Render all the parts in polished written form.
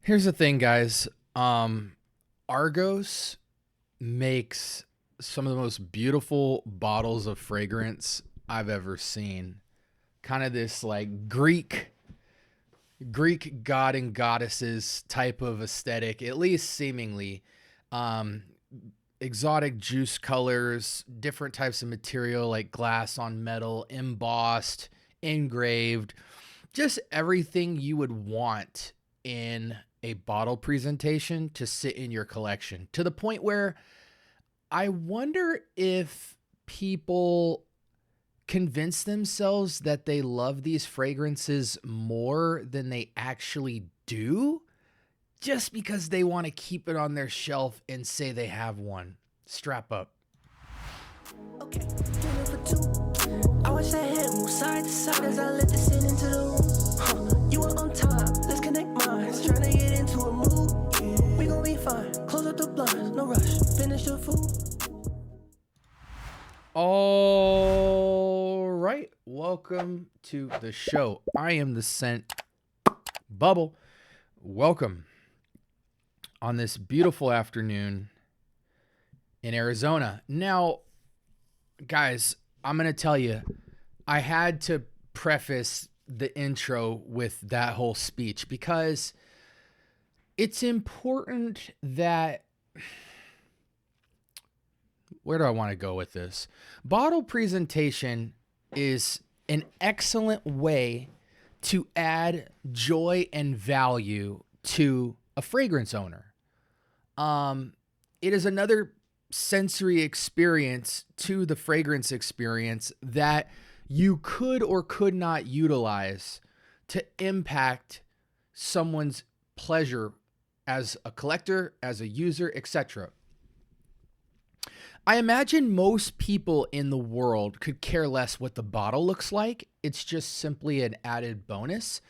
Here's the thing, guys. Argos makes some of the most beautiful bottles of fragrance I've ever seen. Kind of this like Greek god and goddesses type of aesthetic, at least seemingly. Um, Exotic juice colors, different types of material like glass on metal, embossed, engraved, just everything you would want in a bottle presentation to sit in your collection, to the point where I wonder if people convince themselves that they love these fragrances more than they actually do just because they want to keep it on their shelf and say they have one. Strap up. Okay, dinner for two. I watch that head move side to side as I let this in into the room. You are on time, let's connect minds. Trying to get into a mood. We gon' be fine. Close up the blinds, no rush. Finish the food. All right, welcome to the show. I am the scent bubble. Welcome on this beautiful afternoon in Arizona. Now, guys, I'm going to tell you, I had to preface the intro with that whole speech because it's important that, where do I want to go with this? Bottle presentation is an excellent way to add joy and value to a fragrance owner. It is another sensory experience to the fragrance experience that you could or could not utilize to impact someone's pleasure as a collector, as a user, etc. I imagine most people in the world could care less what the bottle looks like. It's just simply an added bonus.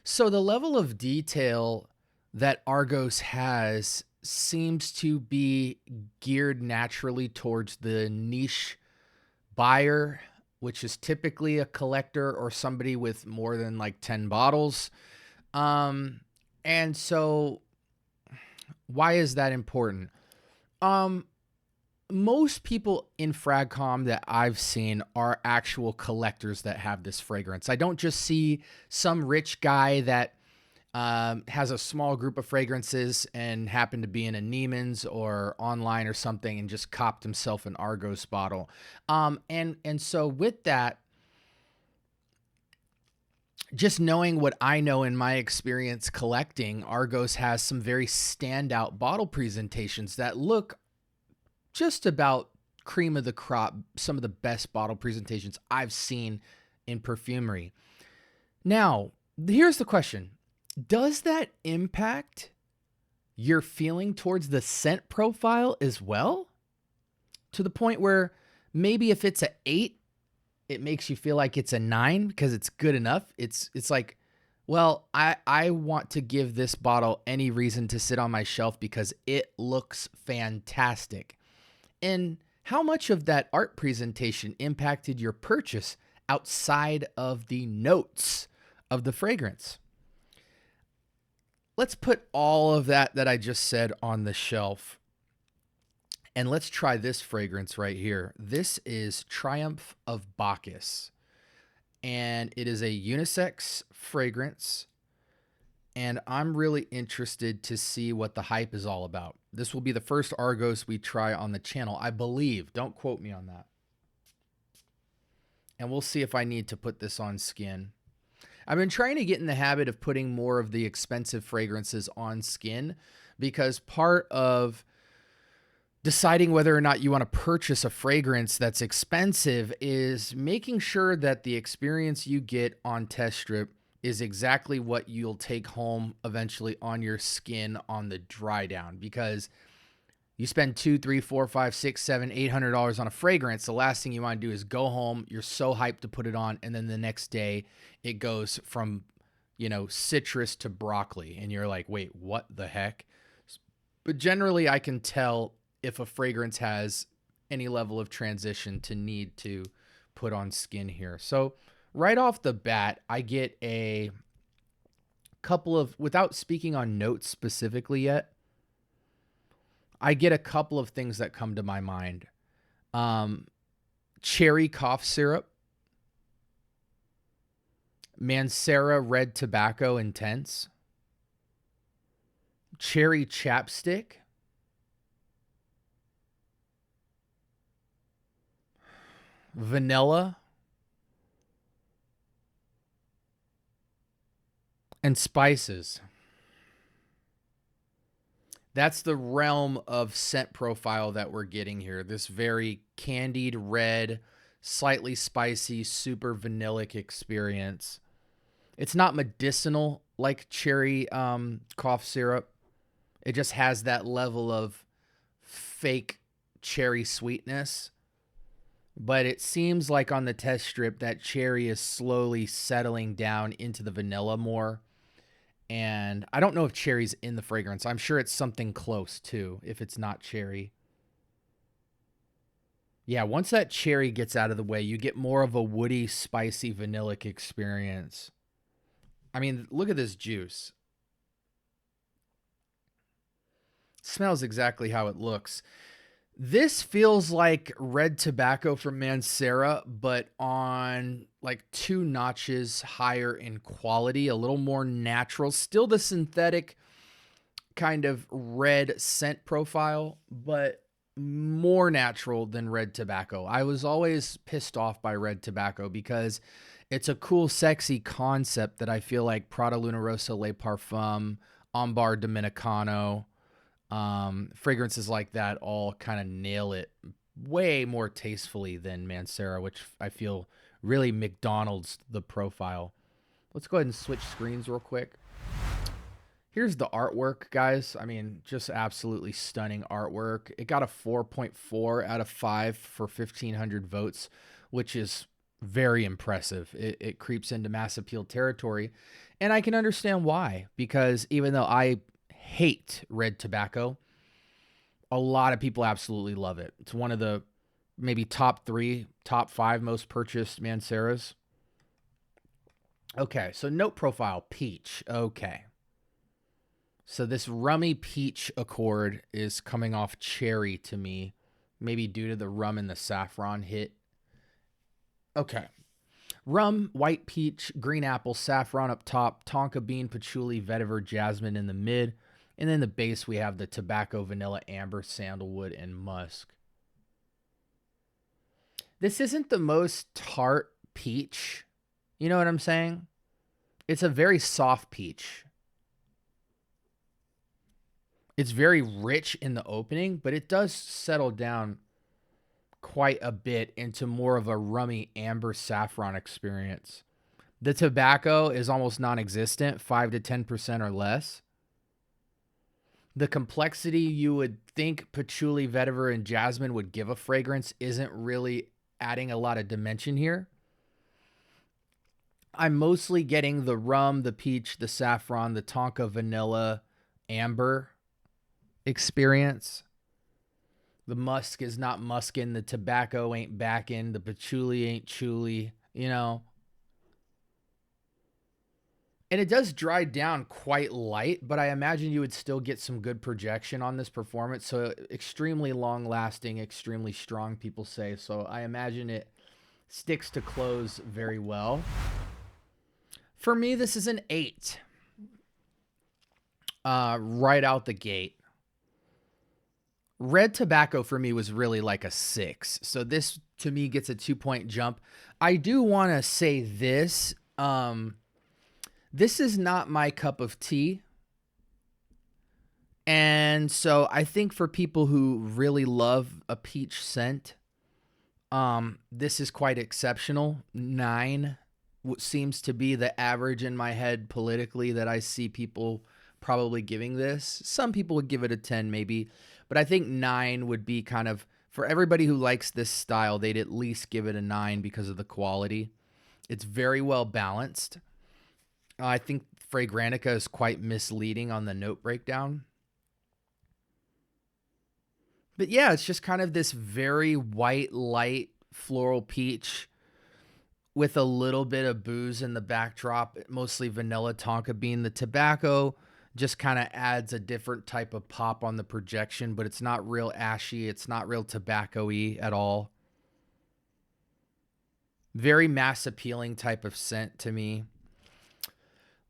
So the level of detail that Argos has seems to be geared naturally towards the niche buyer, which is typically a collector or somebody with more than like 10 bottles. And so why is that important? Most people in FragCom that I've seen are actual collectors that have this fragrance. I don't just see some rich guy that has a small group of fragrances and happened to be in a Neiman's or online or something and just copped himself an Argos bottle. And so with that, just knowing what I know in my experience collecting, Argos has some very standout bottle presentations that look just about cream of the crop, some of the best bottle presentations I've seen in perfumery. Now, here's the question. Does that impact your feeling towards the scent profile as well? To the point where maybe if it's an 8, it makes you feel like it's a 9 because it's good enough. It's like, well, I want to give this bottle any reason to sit on my shelf because it looks fantastic. And how much of that art presentation impacted your purchase outside of the notes of the fragrance? Let's put all of that I just said on the shelf. And let's try this fragrance right here. This is Triumph of Bacchus. And it is a unisex fragrance. And I'm really interested to see what the hype is all about. This will be the first Argos we try on the channel, I believe. Don't quote me on that. And we'll see if I need to put this on skin. I've been trying to get in the habit of putting more of the expensive fragrances on skin because part of deciding whether or not you want to purchase a fragrance that's expensive is making sure that the experience you get on test strip is exactly what you'll take home eventually on your skin on the dry down. Because you spend $200, $300, $400, $500, $600, $700, $800 on a fragrance, the last thing you want to do is go home, you're so hyped to put it on, and then the next day it goes from, citrus to broccoli, and you're like, wait, what the heck? But generally I can tell if a fragrance has any level of transition to need to put on skin here. So right off the bat, I get a couple of, without speaking on notes specifically yet, I get a couple of things that come to my mind. Cherry cough syrup, Mancera red tobacco intense, cherry chapstick, vanilla, and spices. That's the realm of scent profile that we're getting here. This very candied red, slightly spicy, super vanillic experience. It's not medicinal like cherry cough syrup. It just has that level of fake cherry sweetness. But it seems like on the test strip that cherry is slowly settling down into the vanilla more. And I don't know if cherry's in the fragrance. I'm sure it's something close too, if it's not cherry. Yeah, once that cherry gets out of the way, you get more of a woody, spicy, vanillic experience. I mean, look at this juice. It smells exactly how it looks. This feels like red tobacco from Mancera, but on like 2 notches higher in quality, a little more natural. Still the synthetic kind of red scent profile, but more natural than red tobacco. I was always pissed off by red tobacco because it's a cool, sexy concept that I feel like Prada Luna Rossa Le Parfum, Ambar Dominicano, fragrances like that all kind of nail it way more tastefully than Mancera, which I feel really McDonald's the profile. Let's go ahead and switch screens real quick. Here's the artwork, guys. I mean, just absolutely stunning artwork. It got a 4.4 out of 5 for 1,500 votes, which is very impressive. It creeps into mass appeal territory, and I can understand why, because even though I hate red tobacco, a lot of people absolutely love it. It's one of the maybe top 3, top 5 most purchased Manceras. Okay, so note profile, peach. Okay. So this rummy peach accord is coming off cherry to me, maybe due to the rum and the saffron hit. Okay. Rum, white peach, green apple, saffron up top, tonka bean, patchouli, vetiver, jasmine in the mid. And then the base, we have the tobacco, vanilla, amber, sandalwood, and musk. This isn't the most tart peach. You know what I'm saying? It's a very soft peach. It's very rich in the opening, but it does settle down quite a bit into more of a rummy amber saffron experience. The tobacco is almost non-existent, 5 to 10% or less. The complexity you would think patchouli, vetiver, and jasmine would give a fragrance isn't really adding a lot of dimension here. I'm mostly getting the rum, the peach, the saffron, the tonka, vanilla, amber experience. The musk is not muskin, the tobacco ain't backin, the patchouli ain't chuli, you know. And it does dry down quite light, but I imagine you would still get some good projection on this performance. So extremely long lasting, extremely strong, people say. So I imagine it sticks to close very well. For me, this is an 8. Right out the gate. Red tobacco for me was really like a 6. So this to me gets a 2-point jump. I do want to say this. This is not my cup of tea. And so I think for people who really love a peach scent, this is quite exceptional. 9 seems to be the average in my head politically that I see people probably giving this. Some people would give it a 10 maybe, but I think 9 would be kind of, for everybody who likes this style, they'd at least give it a 9 because of the quality. It's very well balanced. I think Fragrantica is quite misleading on the note breakdown. But yeah, it's just kind of this very white, light, floral peach with a little bit of booze in the backdrop, mostly vanilla tonka bean. The tobacco just kind of adds a different type of pop on the projection, but it's not real ashy. It's not real tobacco-y at all. Very mass appealing type of scent to me.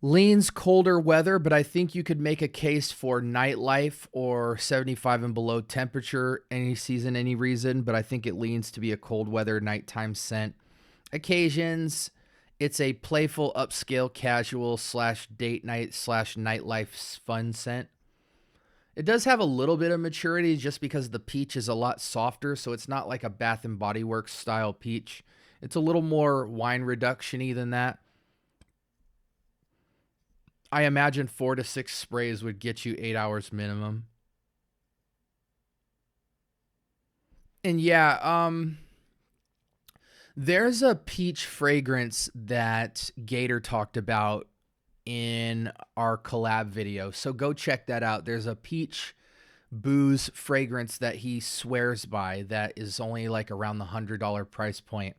Leans colder weather, but I think you could make a case for nightlife or 75 and below temperature any season, any reason, but I think it leans to be a cold weather nighttime scent. Occasions, it's a playful, upscale, casual / date night / nightlife fun scent. It does have a little bit of maturity just because the peach is a lot softer, so it's not like a Bath and Body Works style peach. It's a little more wine reduction-y than that. I imagine 4 to 6 sprays would get you 8 hours minimum. And yeah, there's a peach fragrance that Gator talked about in our collab video. So go check that out. There's a peach booze fragrance that he swears by that is only like around the $100 price point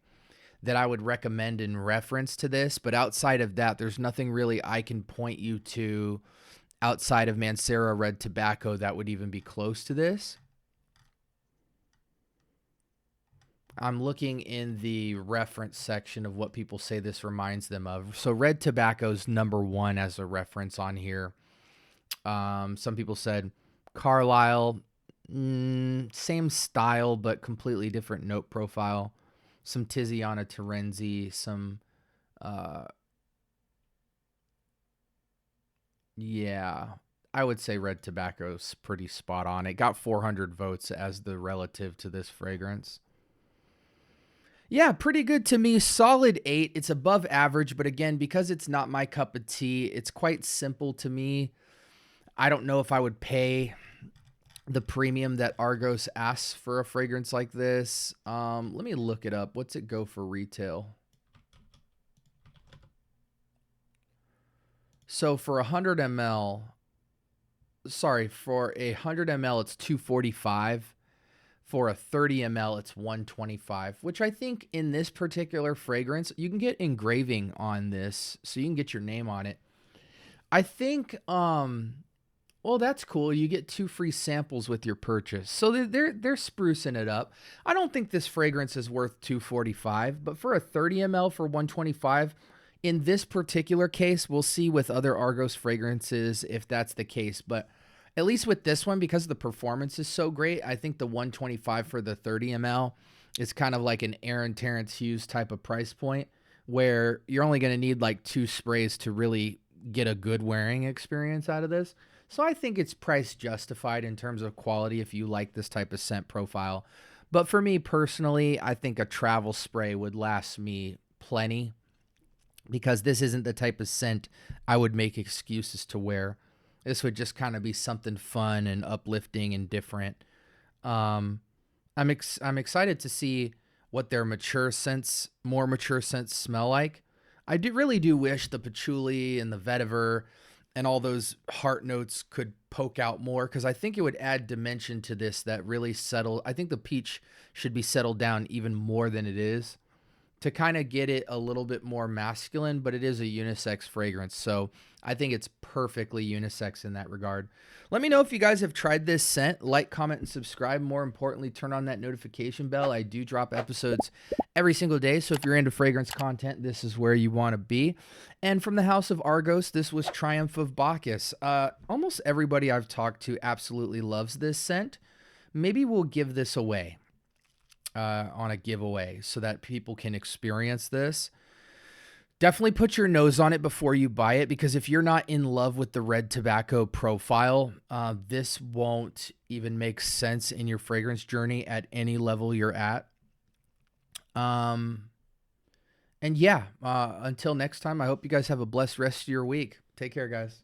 that I would recommend in reference to this. But outside of that, there's nothing really I can point you to outside of Mancera Red Tobacco that would even be close to this. I'm looking in the reference section of what people say this reminds them of. So Red Tobacco's #1 as a reference on here. Some people said Carlisle, same style, but completely different note profile. Some Tiziana Terenzi, some, yeah, I would say Red Tobacco's pretty spot on. It got 400 votes as the relative to this fragrance. Yeah, pretty good to me. Solid 8. It's above average, but again, because it's not my cup of tea, it's quite simple to me. I don't know if I would pay the premium that Argos asks for a fragrance like this. Let me look it up. What's it go for retail? So for 100 ml, sorry, for 100 ml, it's $245. For a 30 ml, it's $125, which I think in this particular fragrance, you can get engraving on this, so you can get your name on it. I think, well, that's cool. You get 2 free samples with your purchase. So they're sprucing it up. I don't think this fragrance is worth $245, but for a 30 ml for $125, in this particular case, we'll see with other Argos fragrances if that's the case, but at least with this one, because the performance is so great, I think the $125 for the 30 ml is kind of like an Aaron Terrence Hughes type of price point where you're only going to need like 2 sprays to really get a good wearing experience out of this. So I think it's price justified in terms of quality if you like this type of scent profile. But for me personally, I think a travel spray would last me plenty because this isn't the type of scent I would make excuses to wear. This would just kind of be something fun and uplifting and different. I'm excited to see what their more mature scents smell like. I really do wish the patchouli and the vetiver and all those heart notes could poke out more because I think it would add dimension to this that really settle. I think the peach should be settled down even more than it is to kind of get it a little bit more masculine, but it is a unisex fragrance. So I think it's perfectly unisex in that regard. Let me know if you guys have tried this scent. Like, comment, and subscribe. More importantly, turn on that notification bell. I do drop episodes every single day. So if you're into fragrance content, this is where you want to be. And from the House of Argos, this was Triumph of Bacchus. Almost everybody I've talked to absolutely loves this scent. Maybe we'll give this away on a giveaway so that people can experience this. Definitely put your nose on it before you buy it, because if you're not in love with the Red Tobacco profile, this won't even make sense in your fragrance journey at any level you're at. And yeah, until next time, I hope you guys have a blessed rest of your week. Take care, guys.